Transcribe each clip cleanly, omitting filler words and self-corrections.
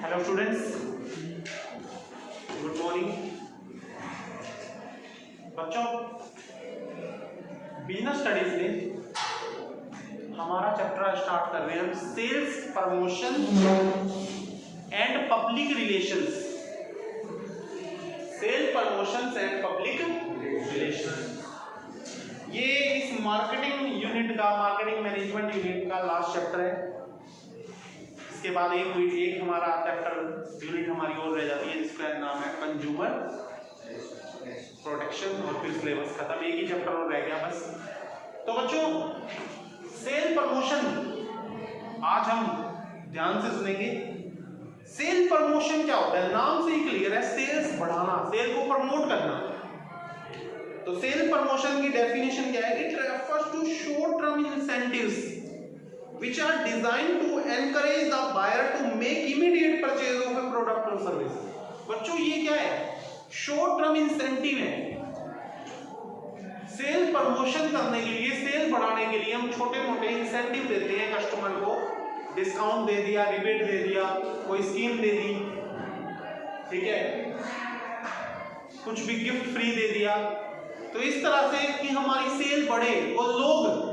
Hello students, good morning. बच्चों, business studies में हमारा चैप्टर स्टार्ट कर रहे हैं हम sales promotion and public relations. Sale promotions and public relations, ये इस मार्केटिंग यूनिट का, मार्केटिंग मैनेजमेंट यूनिट का लास्ट चैप्टर है। इसके बाद एक हमारा चैप्टर यूनिट हमारी और रह जाती है जिसका नाम है कंज्यूमर प्रोटेक्शन, और फिर सिलेबस खत्म, एक ही चैप्टर और रह गया बस। तो बच्चों, सेल प्रमोशन आज हम ध्यान से सुनेंगे। सेल प्रमोशन क्या होता है? नाम से ही क्लियर है, सेल्स बढ़ाना, सेल को प्रमोट करना। तो सेल प्रमोशन की डेफिनेशन क्या है? It refers to short term incentives which are designed to encourage the buyer to make immediate purchase of a product or service। बच्चों, ये क्या है? शॉर्ट टर्म इंसेंटिव है। सेल प्रमोशन करने के लिए, सेल बढ़ाने के लिए हम छोटे मोटे इंसेंटिव देते हैं कस्टमर को। डिस्काउंट दे दिया, रिबेट दे दिया, कोई स्कीम दे दी, ठीक है, कुछ भी गिफ्ट फ्री दे दिया। तो इस तरह से कि हमारी सेल बढ़े और लोग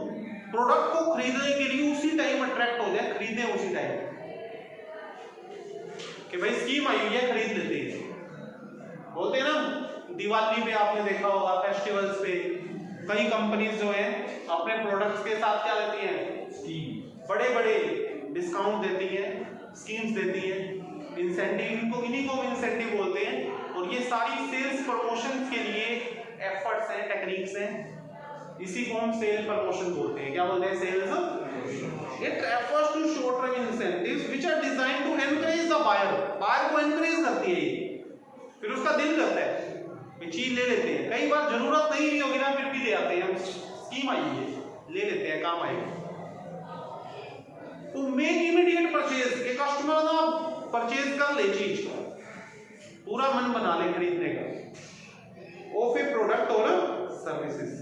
प्रोडक्ट को खरीदने के लिए उसी टाइम अट्रैक्ट हो जाए, खरीदे उसी टाइम कि भाई स्कीम आई हुई है, खरीद लेते हैं। बोलते हैं ना, दिवाली पे आपने देखा होगा, फेस्टिवल्स पे कई कंपनीज जो है अपने प्रोडक्ट्स के साथ क्या देती हैं? स्कीम, बड़े बड़े डिस्काउंट देती है, स्कीम्स देती है, इंसेंटिव, इन्हीं को इंसेंटिव बोलते हैं। और ये सारी सेल्स प्रमोशन के लिए एफर्ट्स हैं, टेक्निक्स हैं। इसी को हम सेल प्रमोशन बोलते हैं। क्या बोलते हैं? Sales. It refers to short term incentives which are designed to encourage the buyer. Buyer को एनकरेज करती है ये, फिर उसका दिल करता है कि चीज ले लेते हैं। कई बार जरूरत नहीं भी होगी ना, फिर भी ले आते हैं, स्कीम आई है, ले लेते हैं, काम आएगा। टू मेक इमीडिएट परचेज, के कस्टमर ना परचेज कर ले चीज, पूरा मन बना ले खरीदने का, ऑफ ए प्रोडक्ट और सर्विसेज।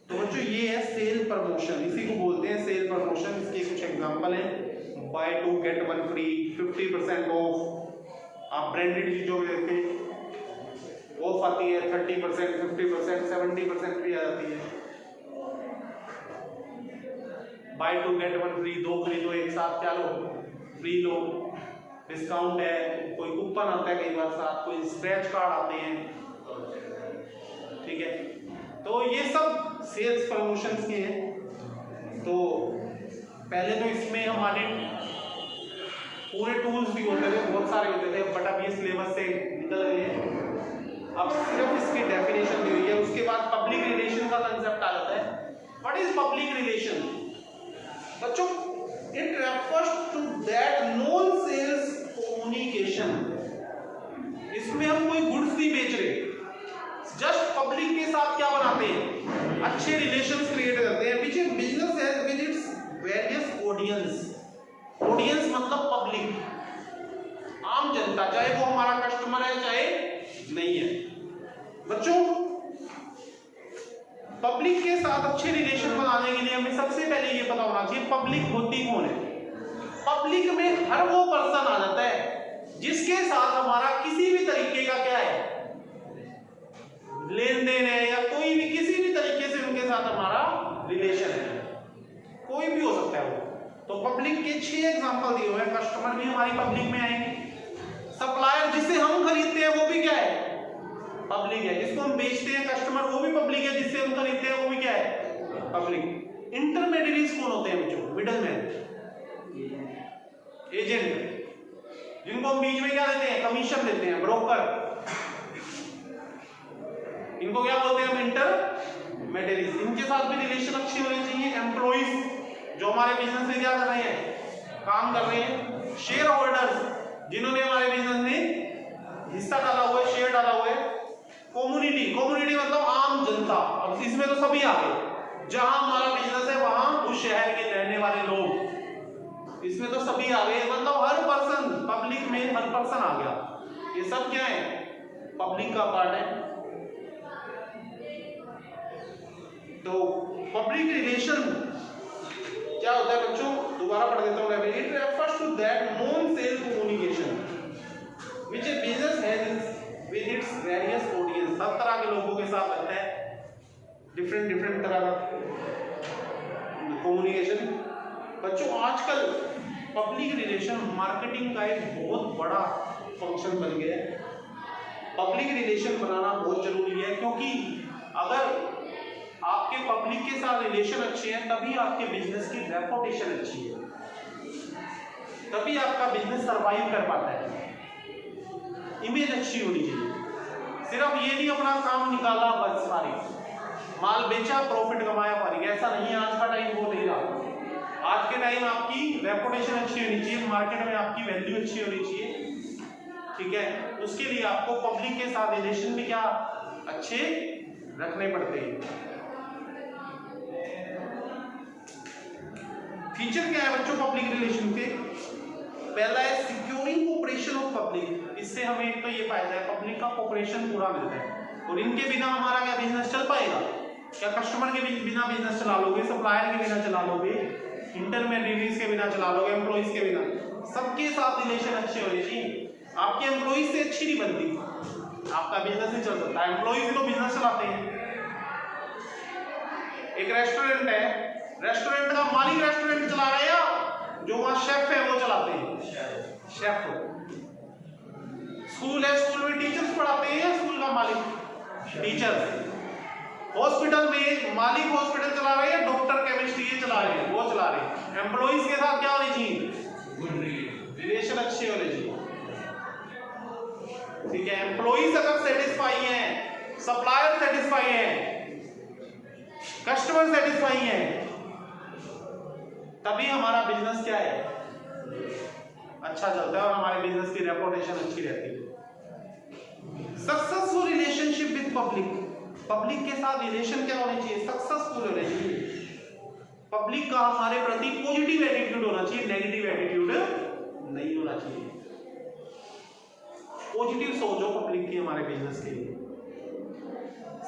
तो बच्चों, ये है सेल प्रमोशन, इसी को बोलते हैं सेल प्रमोशन। इसके कुछ एग्जांपल हैं, buy two get one free, 50% off. आप ब्रांडेड चीजों में देखें ऑफ आती है 30%, 50%, 70% भी आ जाती है। Buy two get one free, दो खरीदो एक साथ, क्या लो? फ्री लो। डिस्काउंट है, कोई कूपन आता है कई बार साथ, कोई स्क्रैच कार्ड आते हैं, ठीक है। तो ये सब सेल्स प्रमोशंस के हैं। तो पहले तो इसमें हमारे पूरे टूल्स भी होते थे, बहुत सारे होते थे, बट अब ये सिलेबस से निकल गए हैं। अब सिर्फ इसकी डेफिनेशन दी हुई है। उसके बाद पब्लिक रिलेशन का कंसेप्ट आ जाता है। What is public relation? बच्चों, it refers to that non sales communication. इसमें हम कोई गुड्स नहीं बेच रहे, जस्ट पब्लिक के साथ क्या बनाते हैं? अच्छे रिलेशंस क्रिएट करते हैं। Which business has with its various audience. Audience मतलब पब्लिक, आम जनता, चाहे वो हमारा कस्टमर है चाहे नहीं है। बच्चों, पब्लिक के साथ अच्छे रिलेशन बनाने के लिए हमें सबसे पहले ये पता होना चाहिए पब्लिक होती कौन है। पब्लिक में हर वो पर्सन आ जाता है जिसके साथ हमारा किसी भी तरीके का क्या है? लेन देन है, या कोई भी किसी भी तरीके से उनके साथ हमारा रिलेशन है, कोई भी हो सकता है वो। तो पब्लिक के 6 एग्जांपल दिए हुए हैं। कस्टमर भी हमारी पब्लिक में आएंगे, सप्लायर जिससे हम खरीदते हैं वो भी क्या है? पब्लिक है। जिसको हम बेचते हैं कस्टमर, वो भी पब्लिक है, जिससे हम खरीदते हैं वो भी क्या है? पब्लिक। इंटरमीडिएरीज कौन होते हैं बच्चों? मिडलमैन, एजेंट, जिनको हम बीच में क्या देते हैं? कमीशन देते हैं, ब्रोकर। इनको क्या बोलते हैं हम? इंटरमीडिएरीज। इनके साथ भी रिलेशन अच्छी होनी चाहिए। एम्प्लॉइज, जो हमारे बिजनेस में क्या कर रहे हैं? काम कर रहे हैं। शेयर होल्डर्स, जिन्होंने हमारे बिजनेस में हिस्सा डाला हुआ है, शेयर डाला हुआ है। कम्युनिटी, कम्युनिटी मतलब आम जनता। अब इसमें तो सभी आ गए, जहां हमारा बिजनेस है वहां उस शहर के रहने वाले लोग, इसमें तो सभी आ गए। मतलब हर पर्सन, पब्लिक में हर पर्सन आ गया। ये सब क्या है? पब्लिक का पार्ट है। तो पब्लिक रिलेशन क्या होता है बच्चों? दोबारा पढ़ देता हूं। It refers to that non sale communication which a business has with its various audience, हर तरह के लोगों के साथ रहता है, डिफरेंट तरह का कम्युनिकेशन। बच्चों आजकल पब्लिक रिलेशन मार्केटिंग का एक बहुत बड़ा फंक्शन बन गया है। पब्लिक रिलेशन बनाना बहुत जरूरी है, क्योंकि अगर आपके पब्लिक के साथ रिलेशन अच्छे हैं तभी आपके बिजनेस की रेपुटेशन अच्छी है, तभी आपका बिजनेस सरवाइव कर पाता है। इमेज अच्छी होनी चाहिए, सिर्फ ये नहीं अपना काम निकाला बस सारी माल बेचा प्रॉफिट कमाया फारिग, ऐसा नहीं है। आज का टाइम वो नहीं रहा। आज के टाइम आपकी रेपुटेशन अच्छी होनी चाहिए, मार्केट में आपकी वैल्यू अच्छी होनी चाहिए, ठीक है। उसके लिए आपको पब्लिक के साथ रिलेशन भी क्या अच्छे रखने पड़ते हैं। फीचर क्या है बच्चों पब्लिक रिलेशन के? पहला है सिक्योरिंग कोऑपरेशन ऑफ पब्लिक। इससे हमें एक तो ये फायदा है, पब्लिक का कोऑपरेशन पूरा मिलता है, और इनके बिना हमारा क्या बिजनेस चल पाएगा? क्या कस्टमर के बिना बिजनेस चला लोगे, सप्लायर के बिना चला लोगे, इंटरमीडिएटरीज के बिना चला लोगे, एम्प्लॉइज के बिना? सबके साथ रिलेशन अच्छे होने चाहिए। आपके एम्प्लॉइज से अच्छी नहीं बनती, आपका बिजनेस नहीं चल सकता। एम्प्लॉइज तो बिजनेस चलाते हैं। एक रेस्टोरेंट है, रेस्टोरेंट का मालिक रेस्टोरेंट चला रहा है या जो वहां शेफ है वो चलाते हैं? शेफ। स्कूल है, स्कूल में टीचर्स पढ़ाते हैं या स्कूल का मालिक? टीचर्स। हॉस्पिटल में मालिक हॉस्पिटल चला रहे हैं, डॉक्टर केमिस्ट्री ये चला रहे हैं, वो चला रहे हैं। एम्प्लॉइज के साथ क्या होनी चाहिए? गुड रिलेशन अच्छे होने चाहिए, ठीक है। एम्प्लॉइज अगर सेटिस्फाई हैं, सप्लायर सेटिस्फाई हैं, कस्टमर सेटिस्फाई हैं, तभी हमारा बिजनेस क्या है अच्छा चलता है और हमारे बिजनेस की रेपुटेशन अच्छी रहती है। Successful relationship with public. Public के साथ रिलेशन क्या होने चाहिए? सक्सेसफुल होने चाहिए। पब्लिक का हमारे प्रति पॉजिटिव एटीट्यूड होना चाहिए, नेगेटिव एटीट्यूड नहीं होना चाहिए। पॉजिटिव सोच हो पब्लिक की हमारे बिजनेस के लिए।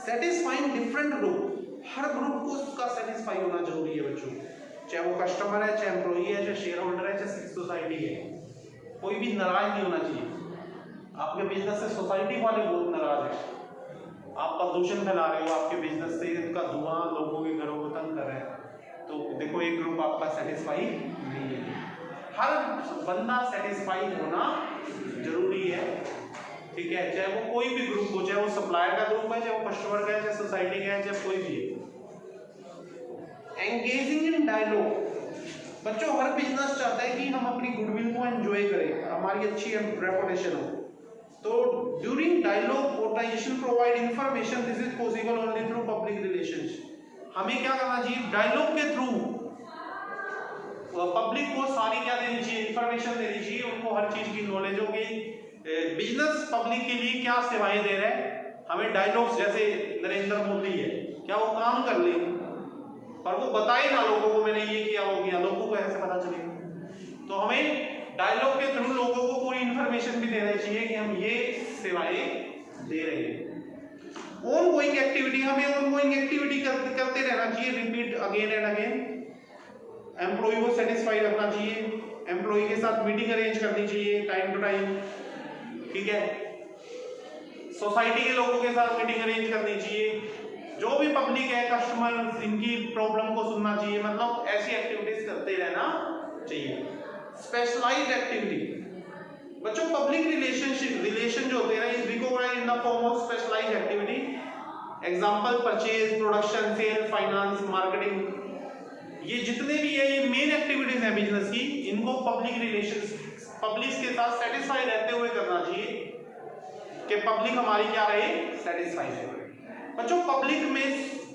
Satisfying different group. हर ग्रुप को उसका सेटिस्फाई होना जरूरी है बच्चों, चाहे वो कस्टमर है, चाहे एम्प्लॉई है, चाहे शेयर होल्डर है, चाहे सोसाइटी है। कोई भी नाराज नहीं होना चाहिए। आपके बिजनेस से सोसाइटी वाले बहुत नाराज है, आप प्रदूषण फैला रहे हो, आपके बिजनेस से इनका धुआं लोगों के घरों को तंग कर रहा है, तो देखो एक ग्रुप आपका सेटिस्फाई नहीं है। हर बंदा सेटिस्फाई होना जरूरी है, ठीक है। चाहे वो कोई भी ग्रुप हो, चाहे वो सप्लायर का ग्रुप है, चाहे वो कस्टमर का है, चाहे सोसाइटी का है, चाहे कोई भी है। Engaging in dialogue. बच्चों हर बिजनेस चाहता है कि हम अपनी गुडविल को एंजॉय करें, हमारी अच्छी रेपुटेशन हो। तो during dialogue organisation provide information, this is possible only through public relations. हमें क्या करना चाहिए? डायलॉग के थ्रू पब्लिक को सारी क्या देनी चाहिए? इंफॉर्मेशन देनी चाहिए, उनको हर चीज की नॉलेज होगी। बिजनेस पब्लिक के लिए क्या सेवाएं दे रहा है, हमें डायलॉग्स, जैसे नरेंद्र मोदी है, क्या वो काम कर ले पर वो बताए ना लोगों को मैंने ये किया वो किया, लोगों को ऐसे पता चलेगा। तो हमें डायलॉग के थ्रू लोगों को पूरी इंफॉर्मेशन भी देना चाहिए कि हम ये सेवाएं दे रहे हैं। ऑनगोइंग एक्टिविटी, हमें ऑनगोइंग एक्टिविटी करते रहना चाहिए, repeat again and again. Employ को सेटिस्फाई रखना चाहिए, एम्प्लॉय के साथ मीटिंग अरेंज करनी चाहिए टाइम टू टाइम, ठीक है। सोसाइटी के लोगों के साथ मीटिंग अरेंज करनी चाहिए, जो भी पब्लिक है, कस्टमर, इनकी प्रॉब्लम को सुनना चाहिए, मतलब ऐसी एक्टिविटीज करते रहना चाहिए। Specialised activity. बच्चों पब्लिक रिलेशन जो होते हैं is recognised in the form of specialised activity. Example purchase, production, sale, finance, marketing, ये जितने भी है ये मेन एक्टिविटीज हैं बिजनेस की, इनको पब्लिक रिलेशंस पब्लिक के साथ सेटिस्फाई रहते हुए करना चाहिए कि पब्लिक हमारी क्या रहे? सेटिस्फाइड है। बच्चों पब्लिक में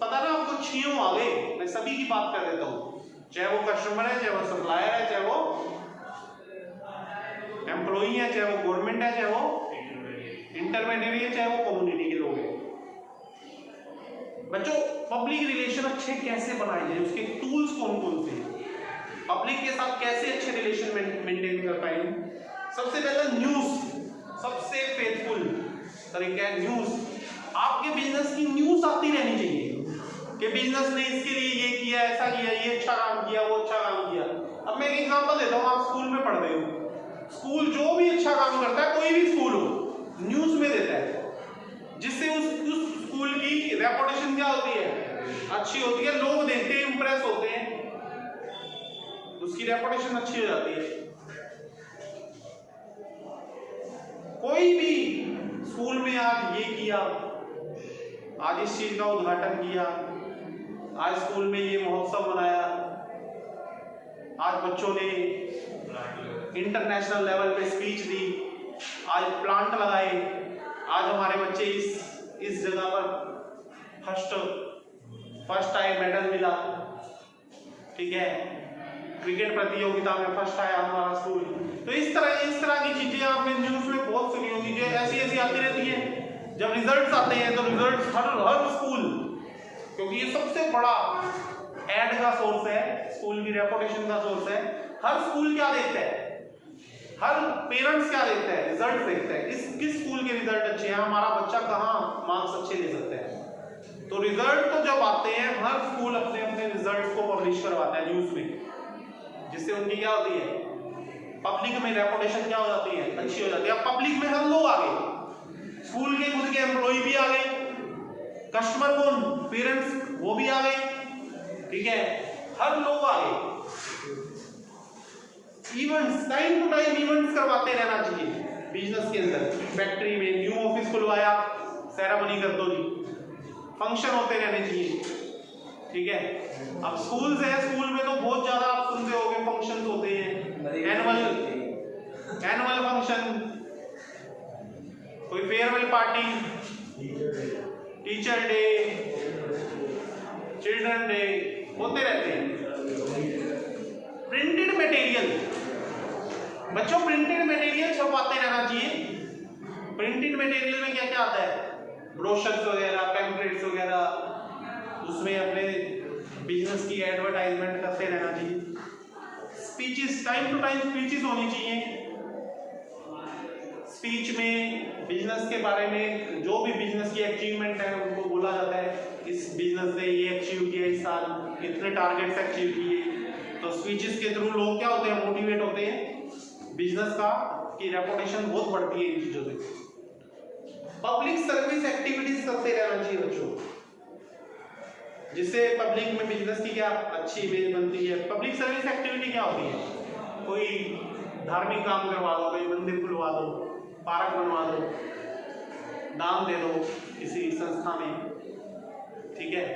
पता ना आपको छियों आ गए, मैं सभी की बात कर देता हूँ, चाहे वो कस्टमर है, चाहे वो सप्लायर है, चाहे वो एम्प्लॉई है, चाहे वो गवर्नमेंट है, चाहे वो इंटरमीडिएट है, चाहे वो कम्युनिटी के लोग हैं। बच्चों पब्लिक रिलेशन अच्छे कैसे बनाए जाए, उसके टूल्स कौन कौन से हैं, पब्लिक के साथ कैसे अच्छे रिलेशन मेंटेन कर पाए? सबसे पहले न्यूज, सबसे फेथफुल तरीका है न्यूज। आपके बिजनेस की न्यूज आती रहनी चाहिए कि बिजनेस ने इसके लिए ये किया, ऐसा किया, ये अच्छा काम किया, वो अच्छा काम किया। अब मैं एक एग्जांपल देता हूँ, आप स्कूल में पढ़ रहे हो, स्कूल जो भी अच्छा काम करता है, कोई भी स्कूल हो, न्यूज में देता है, जिससे उस स्कूल की रेपुटेशन क्या होती है, अच्छी होती है, लोग देखते हैं, इंप्रेस होते हैं, उसकी रेपुटेशन अच्छी हो जाती है। कोई भी स्कूल में आज ये किया, आज इस चीज का उद्घाटन किया, आज स्कूल में ये महोत्सव मनाया, आज बच्चों ने इंटरनेशनल लेवल पे स्पीच दी, आज प्लांट लगाए, आज हमारे बच्चे इस जगह पर फर्स्ट आए, मेडल मिला, ठीक है, क्रिकेट प्रतियोगिता में फर्स्ट आया हमारा स्कूल। तो इस तरह की चीजें आपने न्यूज में बहुत सुनी होगी, जो ऐसी आती रहती है। जब रिजल्ट्स आते हैं तो रिजल्ट्स हर स्कूल, क्योंकि ये सबसे बड़ा एड का सोर्स है, स्कूल की रेपुटेशन का सोर्स है। हर स्कूल क्या देखता है, हर पेरेंट्स क्या देखता है, रिजल्ट देखता है, किस स्कूल के रिजल्ट अच्छे हैं, हमारा बच्चा कहाँ मार्क्स अच्छे ले सकता है। तो रिजल्ट तो जब आते हैं, हर स्कूल अपने अपने रिजल्ट को पब्लिश करवाता है न्यूज में, जिससे उनकी क्या होती है, पब्लिक में रेपुटेशन क्या हो जाती है, अच्छी हो जाती है। अब पब्लिक में हम लोग आ गए, स्कूल के खुद के एम्प्लॉय भी आ गए, कस्टमर कौन, पेरेंट्स, वो भी आ गए, ठीक है, हर लोग आ गए। Events, time to time events करवाते रहना चाहिए बिजनेस के अंदर। फैक्ट्री में न्यू ऑफिस खुलवाया, सेरेमनी कर दो जी, फंक्शन होते रहने चाहिए, ठीक है। अब स्कूल है, स्कूल में तो बहुत ज्यादा आप सुनते होंगे फंक्शन होते हैं, एनुअल फंक्शन, कोई farewell party, teacher day, children day होते रहते हैं। प्रिंटेड मटेरियल, बच्चों प्रिंटेड मटेरियल छपवाते रहना चाहिए। प्रिंटेड मटेरियल में क्या क्या आता है, ब्रोशर्स वगैरह, पैम्पलेट्स वगैरह, उसमें अपने बिजनेस की एडवर्टाइजमेंट करते रहना चाहिए। Speeches, time to time speeches होनी चाहिए। स्पीच में बिजनेस के बारे में, जो भी बिजनेस की अचीवमेंट है उनको बोला जाता है, इस बिजनेस ने ये अचीव किया इस साल, इतने टारगेट्स अचीव किए। तो स्पीचेस के थ्रू लोग क्या होते हैं, मोटिवेट होते हैं, बिजनेस का की रेपुटेशन बहुत बढ़ती है इन चीजों से। पब्लिक सर्विस एक्टिविटीज करते रहना चाहिए बच्चों, जिससे पब्लिक में बिजनेस की क्या अच्छी इमेज बनती है। पब्लिक सर्विस एक्टिविटी क्या होती है, कोई धार्मिक काम करवा दो, कोई मंदिर खुलवा दो, पार्क बनवा दो, दान दे दो किसी संस्था में, ठीक है।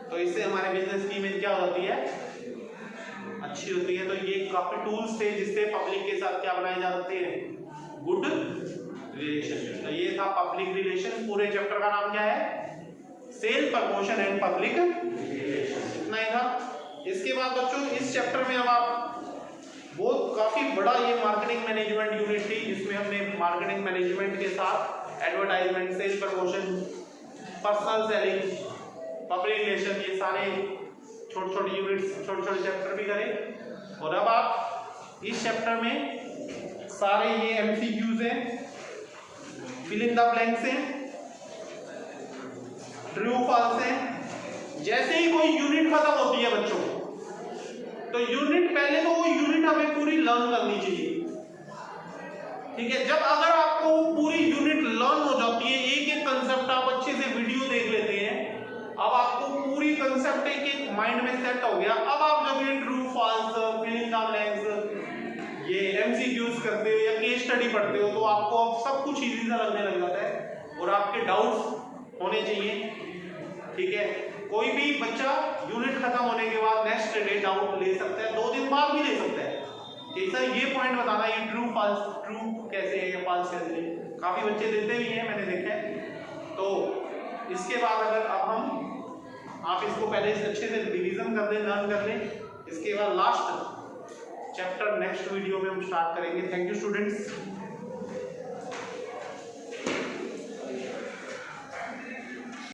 तो इससे हमारे बिजनेस की इमेज क्या होती है, अच्छी होती है। तो ये काफी टूल्स थे जिससे पब्लिक के साथ क्या बनाए जा सकते हैं, गुड रिलेशन। तो ये था पब्लिक रिलेशन। पूरे चैप्टर का नाम क्या है, sale, promotion and public relation, इतना ही था। इसके बाद बच्चों इस चैप्टर में अब आप बहुत काफी बड़ा ये मार्केटिंग मैनेजमेंट यूनिट थी, जिसमें हमने मार्केटिंग मैनेजमेंट के साथ advertisement, sale promotion, personal selling, public relation, ये सारे छोटे छोटे यूनिट्स, छोटे छोटे चैप्टर भी करें। और अब आप इस चैप्टर में सारे ये एमसीक्यूज हैं, फिल इन द ब्लैंक्स हैं, ट्रू फॉल्स हैं। जैसे ही कोई यूनिट खत्म होती है बच्चों, तो यूनिट पहले तो वो यूनिट हमें पूरी लर्न करनी चाहिए, ठीक है। जब अगर आपको पूरी यूनिट लर्न हो जाती है, एक एक कंसेप्ट आप अच्छे से वीडियो देख लेते हैं, अब आपको पूरी कंसेप्ट एक एक माइंड में सेट हो गया। अब आप जब ये true false, fill in the blanks, ये एमसीक्यूज करते हो या केस स्टडी पढ़ते हो, तो आपको अब सब कुछ इजी सा लगने लग जाता है और आपके डाउट्स होने चाहिए, ठीक है। कोई भी बच्चा यूनिट खत्म होने के बाद नेक्स्ट डे डाउट ले सकता है, 2 दिन बाद भी ले सकता है कि सर ये पॉइंट बताना, ये ट्रू फॉल्स, ट्रू कैसे है या फॉल्स कैसे है। काफी बच्चे देते भी हैं, मैंने देखा है। तो इसके बाद अगर अब आप इसको पहले अच्छे से रिवीजन कर लें, लर्न कर लें, इसके बाद लास्ट चैप्टर नेक्स्ट वीडियो में हम स्टार्ट करेंगे। Thank you students.